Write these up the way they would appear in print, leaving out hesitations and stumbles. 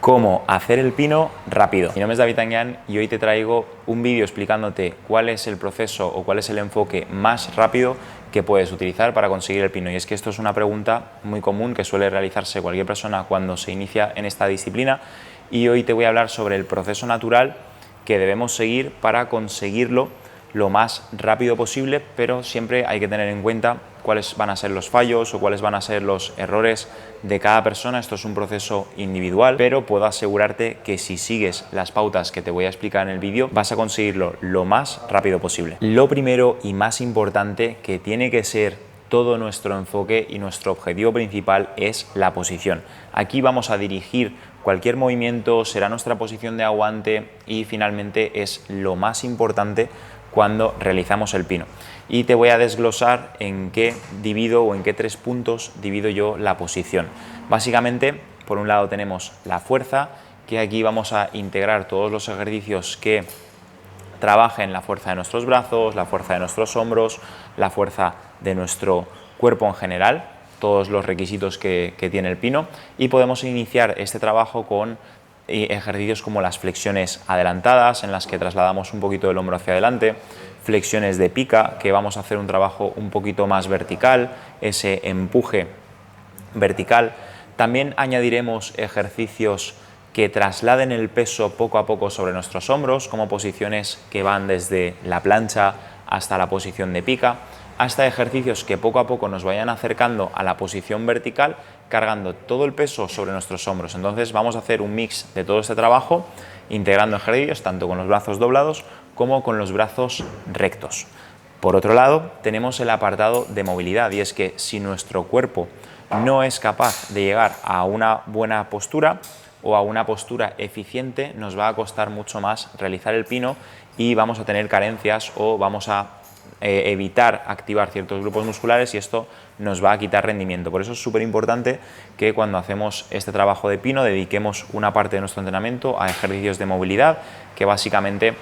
Cómo hacer el pino rápido. Mi nombre es David Anguian y hoy te traigo un vídeo explicándote cuál es el proceso o cuál es el enfoque más rápido que puedes utilizar para conseguir el pino. Y es que esto es una pregunta muy común que suele realizarse cualquier persona cuando se inicia en esta disciplina, y hoy te voy a hablar sobre el proceso natural que debemos seguir para conseguirlo lo más rápido posible, pero siempre hay que tener en cuenta cuáles van a ser los fallos o cuáles van a ser los errores de cada persona. Esto es un proceso individual, pero puedo asegurarte que si sigues las pautas que te voy a explicar en el vídeo, vas a conseguirlo lo más rápido posible. Lo primero y más importante, que tiene que ser todo nuestro enfoque y nuestro objetivo principal, es la posición. Aquí vamos a dirigir cualquier movimiento, será nuestra posición de aguante y finalmente es lo más importante cuando realizamos el pino. Y te voy a desglosar en qué divido o en qué 3 puntos divido yo la posición. Básicamente, por un lado tenemos la fuerza, que aquí vamos a integrar todos los ejercicios que trabajen la fuerza de nuestros brazos, la fuerza de nuestros hombros, la fuerza de nuestro cuerpo en general, todos los requisitos que tiene el pino, y podemos iniciar este trabajo con ejercicios como las flexiones adelantadas, en las que trasladamos un poquito el hombro hacia adelante, flexiones de pica, que vamos a hacer un trabajo un poquito más vertical, ese empuje vertical. También añadiremos ejercicios que trasladen el peso poco a poco sobre nuestros hombros, como posiciones que van desde la plancha hasta la posición de pica, hasta ejercicios que poco a poco nos vayan acercando a la posición vertical, cargando todo el peso sobre nuestros hombros. Entonces vamos a hacer un mix de todo este trabajo, integrando ejercicios tanto con los brazos doblados como con los brazos rectos. Por otro lado, tenemos el apartado de movilidad, y es que si nuestro cuerpo no es capaz de llegar a una buena postura o a una postura eficiente, nos va a costar mucho más realizar el pino y vamos a tener carencias o vamos a evitar activar ciertos grupos musculares, y esto nos va a quitar rendimiento. Por eso es súper importante que cuando hacemos este trabajo de pino dediquemos una parte de nuestro entrenamiento a ejercicios de movilidad que básicamente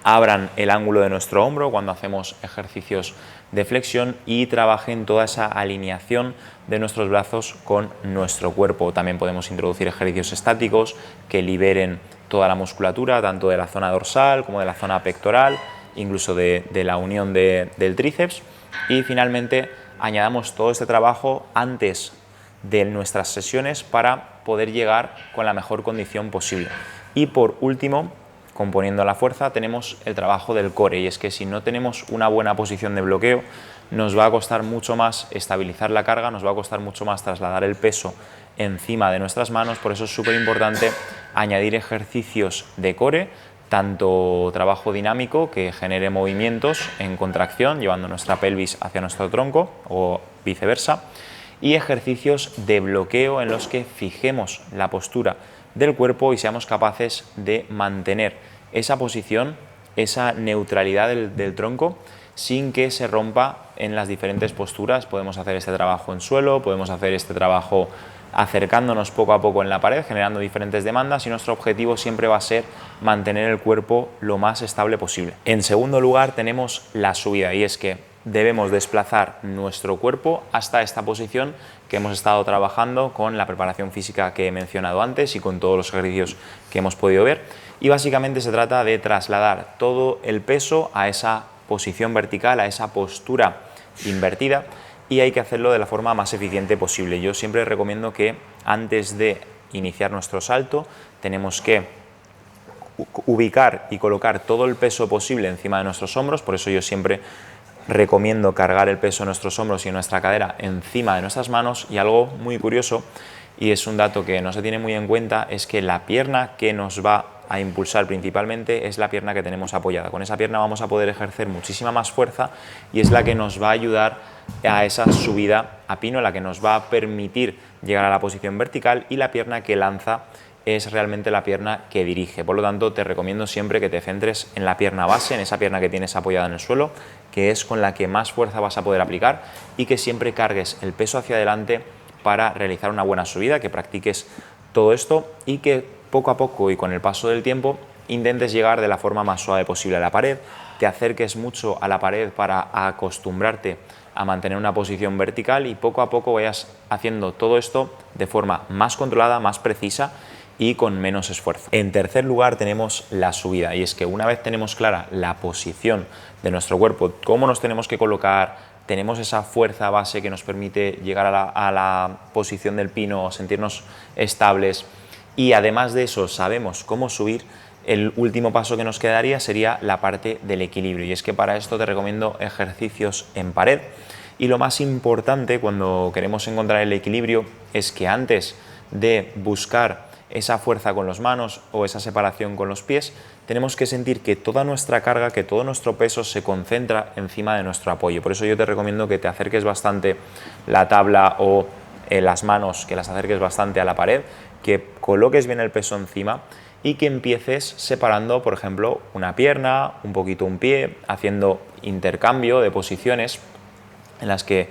abran el ángulo de nuestro hombro cuando hacemos ejercicios de flexión y trabajen toda esa alineación de nuestros brazos con nuestro cuerpo. También podemos introducir ejercicios estáticos que liberen toda la musculatura, tanto de la zona dorsal como de la zona pectoral, incluso de la unión del tríceps. Y finalmente añadamos todo este trabajo antes de nuestras sesiones para poder llegar con la mejor condición posible. Y por último, componiendo la fuerza, tenemos el trabajo del core, y es que si no tenemos una buena posición de bloqueo, nos va a costar mucho más estabilizar la carga, nos va a costar mucho más trasladar el peso encima de nuestras manos. Por eso es súper importante añadir ejercicios de core, tanto trabajo dinámico que genere movimientos en contracción, llevando nuestra pelvis hacia nuestro tronco o viceversa, y ejercicios de bloqueo en los que fijemos la postura del cuerpo y seamos capaces de mantener esa posición, esa neutralidad del tronco, sin que se rompa en las diferentes posturas. Podemos hacer este trabajo en suelo, podemos hacer este trabajo acercándonos poco a poco en la pared, generando diferentes demandas, y nuestro objetivo siempre va a ser mantener el cuerpo lo más estable posible. En segundo lugar tenemos la subida, y es que debemos desplazar nuestro cuerpo hasta esta posición que hemos estado trabajando con la preparación física que he mencionado antes y con todos los ejercicios que hemos podido ver, y básicamente se trata de trasladar todo el peso a esa posición vertical, a esa postura invertida, y hay que hacerlo de la forma más eficiente posible. Yo siempre recomiendo que antes de iniciar nuestro salto tenemos que ubicar y colocar todo el peso posible encima de nuestros hombros. Por eso yo siempre recomiendo cargar el peso de nuestros hombros y nuestra cadera encima de nuestras manos. Y algo muy curioso, y es un dato que no se tiene muy en cuenta, es que la pierna que nos va a impulsar principalmente es la pierna que tenemos apoyada. Con esa pierna vamos a poder ejercer muchísima más fuerza y es la que nos va a ayudar a esa subida a pino, la que nos va a permitir llegar a la posición vertical, y la pierna que lanza es realmente la pierna que dirige. Por lo tanto, te recomiendo siempre que te centres en la pierna base, en esa pierna que tienes apoyada en el suelo, que es con la que más fuerza vas a poder aplicar, y que siempre cargues el peso hacia adelante para realizar una buena subida, que practiques todo esto y que poco a poco y con el paso del tiempo intentes llegar de la forma más suave posible a la pared, te acerques mucho a la pared para acostumbrarte a mantener una posición vertical, y poco a poco vayas haciendo todo esto de forma más controlada, más precisa, y con menos esfuerzo. En tercer lugar tenemos la subida, y es que una vez tenemos clara la posición de nuestro cuerpo, cómo nos tenemos que colocar, tenemos esa fuerza base que nos permite llegar a la posición del pino, sentirnos estables, y además de eso sabemos cómo subir, el último paso que nos quedaría sería la parte del equilibrio, y es que para esto te recomiendo ejercicios en pared. Y lo más importante cuando queremos encontrar el equilibrio es que antes de buscar esa fuerza con las manos o esa separación con los pies, tenemos que sentir que toda nuestra carga, que todo nuestro peso se concentra encima de nuestro apoyo. Por eso yo te recomiendo que te acerques bastante la tabla o las manos, que las acerques bastante a la pared, que coloques bien el peso encima y que empieces separando, por ejemplo, una pierna, un poquito un pie, haciendo intercambio de posiciones en las que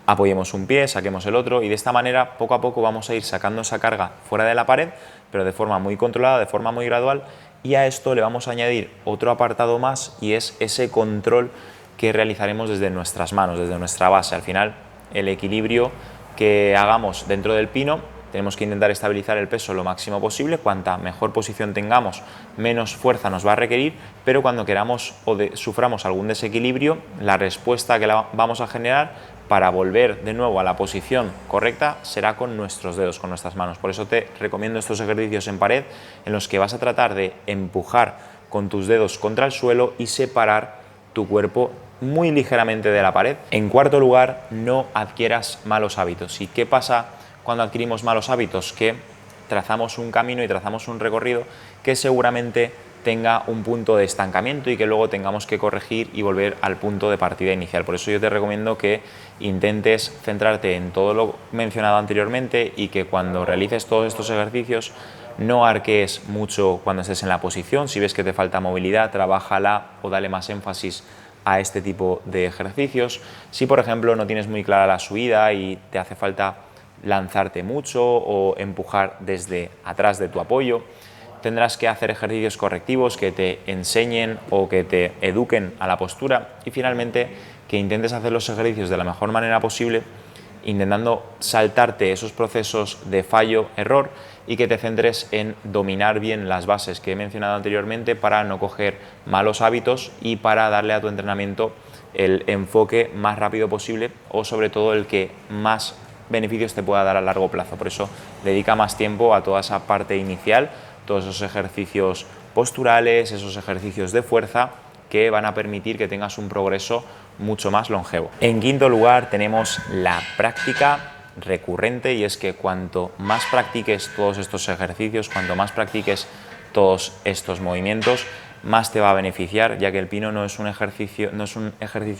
apoyemos un pie, saquemos el otro, y de esta manera poco a poco vamos a ir sacando esa carga fuera de la pared, pero de forma muy controlada, de forma muy gradual, y a esto le vamos a añadir otro apartado más, y es ese control que realizaremos desde nuestras manos, desde nuestra base. Al final, el equilibrio que hagamos dentro del pino, tenemos que intentar estabilizar el peso lo máximo posible. Cuanta mejor posición tengamos, menos fuerza nos va a requerir, pero cuando queramos o suframos algún desequilibrio, la respuesta que vamos a generar para volver de nuevo a la posición correcta será con nuestros dedos, con nuestras manos. Por eso te recomiendo estos ejercicios en pared, en los que vas a tratar de empujar con tus dedos contra el suelo y separar tu cuerpo muy ligeramente de la pared. En cuarto lugar, no adquieras malos hábitos. ¿Y qué pasa cuando adquirimos malos hábitos? Que trazamos un camino y trazamos un recorrido que seguramente tenga un punto de estancamiento y que luego tengamos que corregir y volver al punto de partida inicial. Por eso yo te recomiendo que intentes centrarte en todo lo mencionado anteriormente y que cuando realices todos estos ejercicios no arquees mucho cuando estés en la posición. Si ves que te falta movilidad, trabájala o dale más énfasis a este tipo de ejercicios. Si por ejemplo no tienes muy clara la subida y te hace falta lanzarte mucho o empujar desde atrás de tu apoyo, tendrás que hacer ejercicios correctivos que te enseñen o que te eduquen a la postura, y finalmente que intentes hacer los ejercicios de la mejor manera posible, intentando saltarte esos procesos de fallo-error y que te centres en dominar bien las bases que he mencionado anteriormente para no coger malos hábitos y para darle a tu entrenamiento el enfoque más rápido posible, o sobre todo el que más beneficios te pueda dar a largo plazo. Por eso dedica más tiempo a toda esa parte inicial, todos esos ejercicios posturales, esos ejercicios de fuerza que van a permitir que tengas un progreso mucho más longevo. En quinto lugar tenemos la práctica recurrente, y es que cuanto más practiques todos estos ejercicios, cuanto más practiques todos estos movimientos, más te va a beneficiar, ya que el pino no es un ejercicio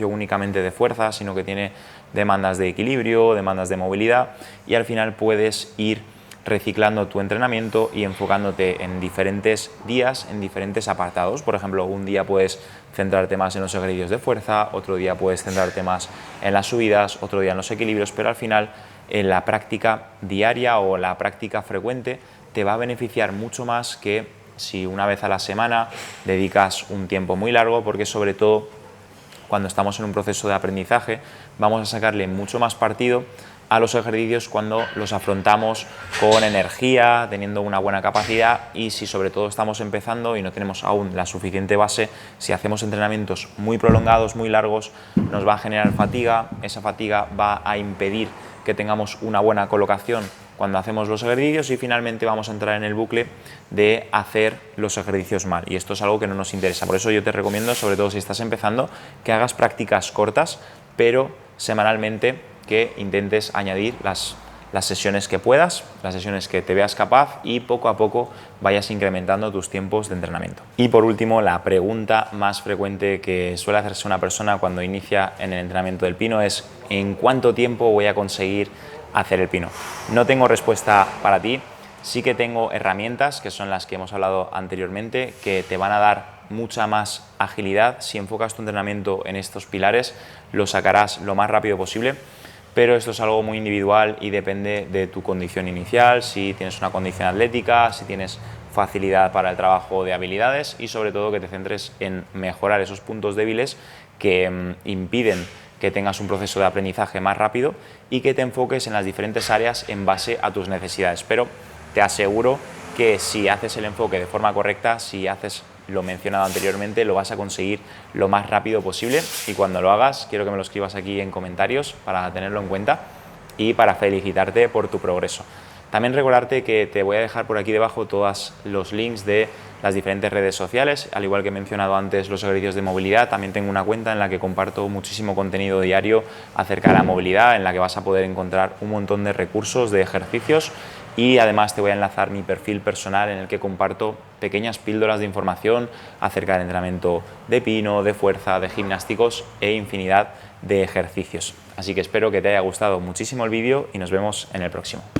únicamente de fuerza, sino que tiene demandas de equilibrio, demandas de movilidad, y al final puedes ir reciclando tu entrenamiento y enfocándote en diferentes días, en diferentes apartados. Por ejemplo, un día puedes centrarte más en los ejercicios de fuerza, otro día puedes centrarte más en las subidas, otro día en los equilibrios, pero al final en la práctica diaria o la práctica frecuente te va a beneficiar mucho más que si una vez a la semana dedicas un tiempo muy largo, porque sobre todo cuando estamos en un proceso de aprendizaje vamos a sacarle mucho más partido a los ejercicios cuando los afrontamos con energía, teniendo una buena capacidad, y si sobre todo estamos empezando y no tenemos aún la suficiente base, si hacemos entrenamientos muy prolongados, muy largos, nos va a generar fatiga. Esa fatiga va a impedir que tengamos una buena colocación cuando hacemos los ejercicios, y finalmente vamos a entrar en el bucle de hacer los ejercicios mal, y esto es algo que no nos interesa. Por eso yo te recomiendo, sobre todo si estás empezando, que hagas prácticas cortas, pero semanalmente, que intentes añadir las sesiones que puedas, las sesiones que te veas capaz, y poco a poco vayas incrementando tus tiempos de entrenamiento. Y por último, la pregunta más frecuente que suele hacerse una persona cuando inicia en el entrenamiento del pino es: ¿en cuánto tiempo voy a conseguir hacer el pino? No tengo respuesta para ti. Sí que tengo herramientas, que son las que hemos hablado anteriormente, que te van a dar mucha más agilidad. Si enfocas tu entrenamiento en estos pilares, lo sacarás lo más rápido posible, pero esto es algo muy individual y depende de tu condición inicial, si tienes una condición atlética, si tienes facilidad para el trabajo de habilidades, y sobre todo que te centres en mejorar esos puntos débiles que impiden que tengas un proceso de aprendizaje más rápido, y que te enfoques en las diferentes áreas en base a tus necesidades. Pero te aseguro que si haces el enfoque de forma correcta, si haces lo mencionado anteriormente, lo vas a conseguir lo más rápido posible, y cuando lo hagas quiero que me lo escribas aquí en comentarios para tenerlo en cuenta y para felicitarte por tu progreso. También recordarte que te voy a dejar por aquí debajo todos los links de las diferentes redes sociales, al igual que he mencionado antes los ejercicios de movilidad. También tengo una cuenta en la que comparto muchísimo contenido diario acerca de la movilidad, en la que vas a poder encontrar un montón de recursos, de ejercicios, y además te voy a enlazar mi perfil personal en el que comparto pequeñas píldoras de información acerca del entrenamiento de pino, de fuerza, de gimnásticos e infinidad de ejercicios. Así que espero que te haya gustado muchísimo el vídeo y nos vemos en el próximo.